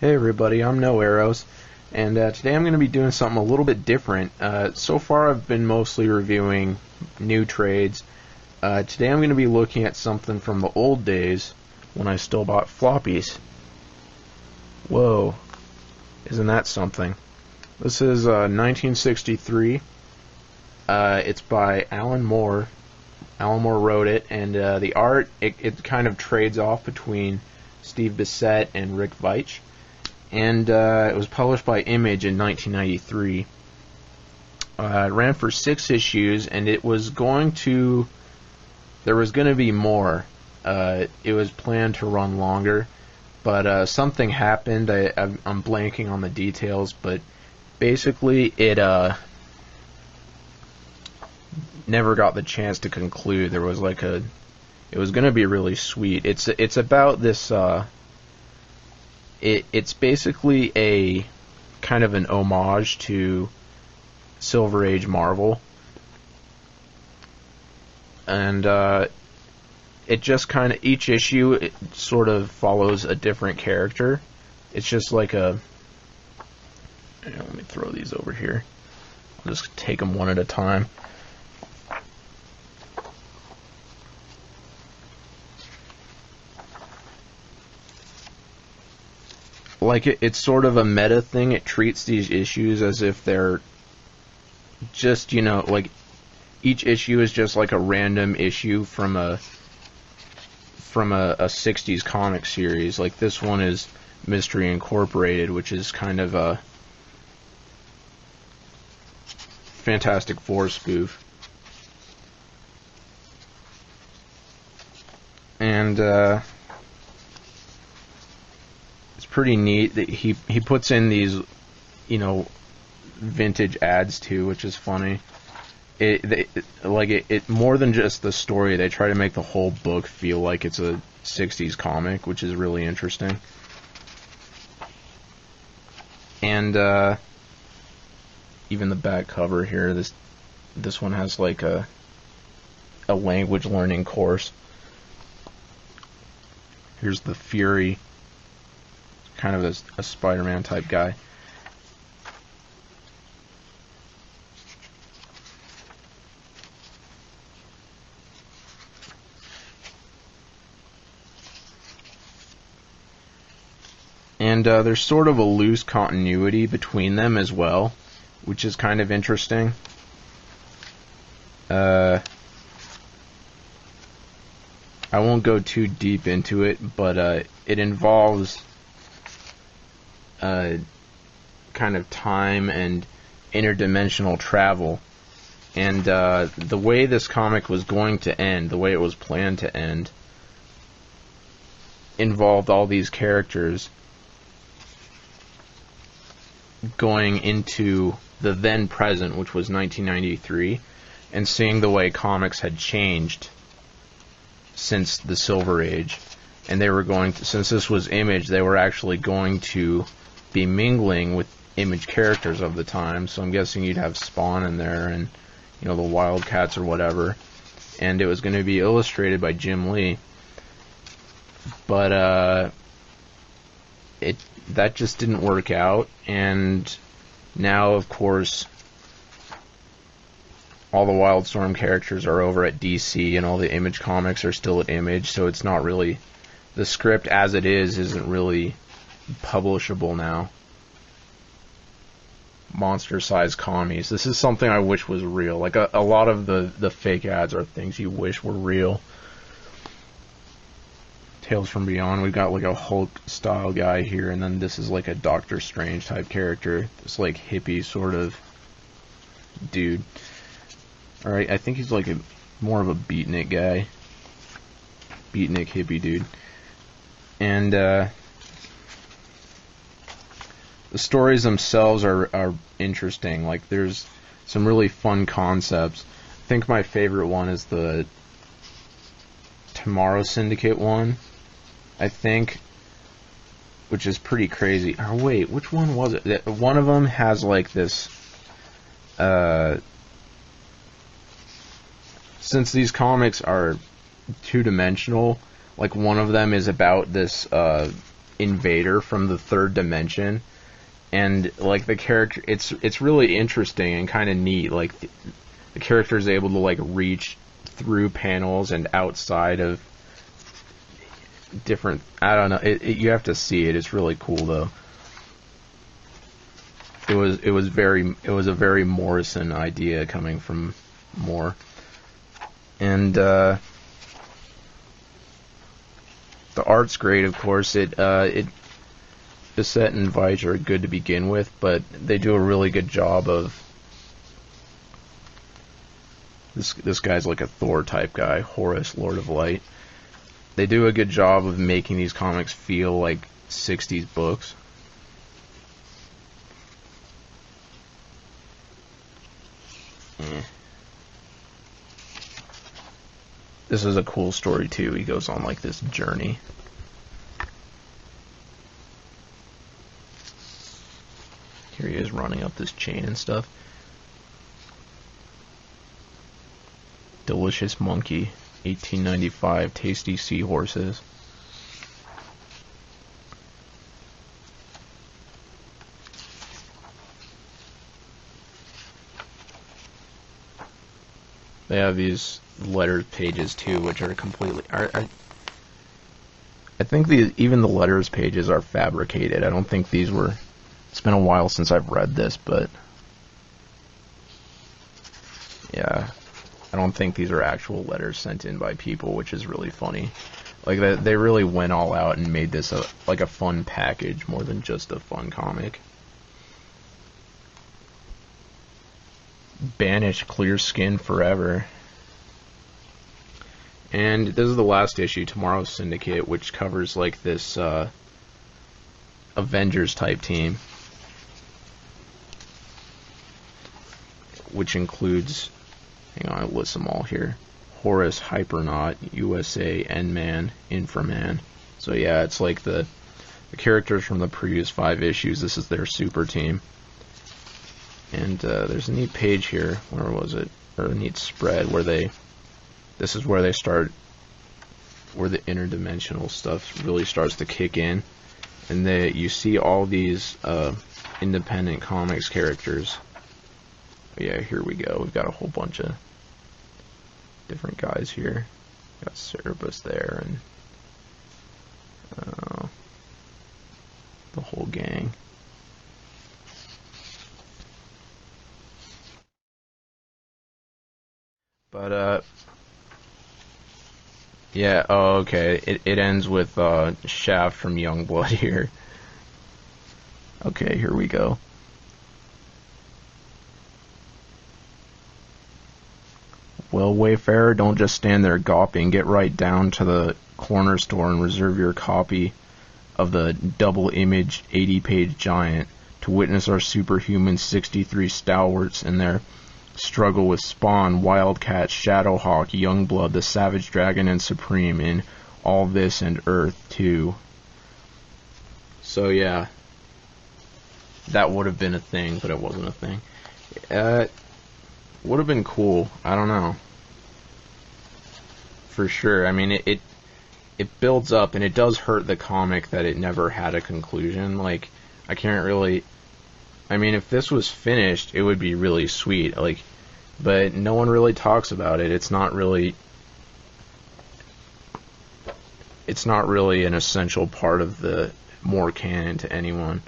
Hey everybody, I'm No Arrows, and today I'm going to be doing something a little bit different. So far I've been mostly reviewing new trades. Today I'm going to be looking at something from the old days when I still bought floppies. Whoa, isn't that something? This is 1963. It's by Alan Moore. Alan Moore wrote it, and the art, it kind of trades off between Steve Bissette and Rick Veitch. And it was published by Image in 1993. It ran for 6 issues, and it was going to... There was going to be more. It was planned to run longer, but something happened. I'm blanking on the details, but basically it never got the chance to conclude. There was like a... It was going to be really sweet. It's about this... It's basically a kind of an homage to Silver Age Marvel, and it just kind of, each issue it sort of follows a different character. It's just like a... Let me throw these over here. I'll just take them one at a time. Like, it's sort of a meta thing. It treats these issues as if they're just, you know, like, each issue is just like a random issue from a 60s comic series. Like, this one is Mystery Incorporated, which is kind of a Fantastic Four spoof. And, pretty neat that he puts in these, you know, vintage ads too, which is funny. It more than just the story, they try to make the whole book feel like it's a 60s comic, which is really interesting. And even the back cover here, this one has like a language learning course. Here's the Fury, kind of a Spider-Man type guy. And there's sort of a loose continuity between them as well, which is kind of interesting. I won't go too deep into it, but it involves kind of time and interdimensional travel, and the way this comic was going to end, the way it was planned to end, involved all these characters going into the then present, which was 1993, and seeing the way comics had changed since the Silver Age. And they were going to, since this was Image, they were actually going to be mingling with Image characters of the time. So I'm guessing you'd have Spawn in there, and, you know, the Wildcats or whatever. And it was going to be illustrated by Jim Lee. But that just didn't work out. And now, of course, all the Wildstorm characters are over at DC, and all the Image comics are still at Image. So it's not really... The script as it is isn't really publishable now. Monster-sized commies. This is something I wish was real. Like, a lot of the fake ads are things you wish were real. Tales from Beyond, we've got like a Hulk-style guy here, and then this is like a Doctor Strange-type character. This, like, hippie sort of dude. Alright, I think he's like more of a beatnik guy. Beatnik hippie dude. And the stories themselves are interesting. Like, there's some really fun concepts. I think my favorite one is the Tomorrow Syndicate one, I think, which is pretty crazy. Oh wait, which one was it? One of them has like this, since these comics are two-dimensional, like, one of them is about this invader from the third dimension, and like the character, it's really interesting and kind of neat. Like the character is able to like reach through panels and outside of different. I don't know. You have to see it. It's really cool though. It was a very Morrison idea coming from Moore, and the art's great. Of course, Bissette and Veitch are good to begin with, but they do a really good job of. This guy's like a Thor type guy, Horus, Lord of Light. They do a good job of making these comics feel like 60s books. This is a cool story too. He goes on like this journey. Here he is running up this chain and stuff. Delicious monkey, 1895, tasty seahorses. They have these letter pages too, which are completely. I think even the letters pages are fabricated. I don't think these were. It's been a while since I've read this, but yeah, I don't think these are actual letters sent in by people, which is really funny. Like they really went all out and made this like a fun package more than just a fun comic. Banish clear skin forever. And this is the last issue, Tomorrow's Syndicate, which covers like this Avengers type team, which includes, hang on, I'll list them all here: Horus, Hypernaut, USA, N-Man, Inframan. So yeah, it's like the characters from the previous 5 issues. This is their super team. And there's a neat page here. Where was it? Or a neat spread where this is where they start, where the interdimensional stuff really starts to kick in, and you see all these independent comics characters. But yeah, here we go. We've got a whole bunch of different guys here. Got Cerebus there, and the whole gang. But yeah, oh okay. It ends with Shaft from Youngblood here. Okay, here we go. Well, Wayfarer, don't just stand there gawping. Get right down to the corner store and reserve your copy of the double image 80-page giant to witness our superhuman 63 stalwarts in their struggle with Spawn, Wildcat, Shadowhawk, Youngblood, the Savage Dragon, and Supreme in All This and Earth 2. So yeah, that would have been a thing, but it wasn't a thing. Would have been cool. I don't know. For sure. I mean, it builds up, and it does hurt the comic that it never had a conclusion. Like, I can't really. I mean, if this was finished, it would be really sweet. Like, but no one really talks about it. It's not really an essential part of the Moore canon to anyone,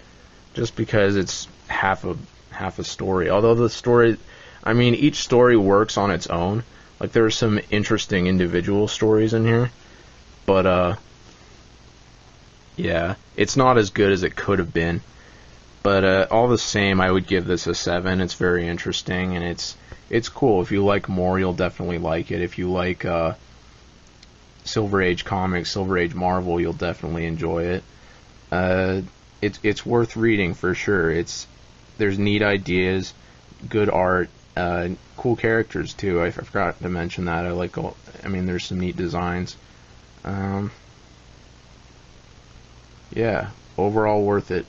just because it's half a story. Although the story, I mean, each story works on its own. Like, there are some interesting individual stories in here, but yeah, it's not as good as it could have been. But all the same, I would give this a 7. It's very interesting, and it's cool. If you like Moore, you'll definitely like it. If you like Silver Age comics, Silver Age Marvel, you'll definitely enjoy it. It's worth reading for sure. There's neat ideas, good art, cool characters too. I forgot to mention that. There's some neat designs. Yeah, overall worth it.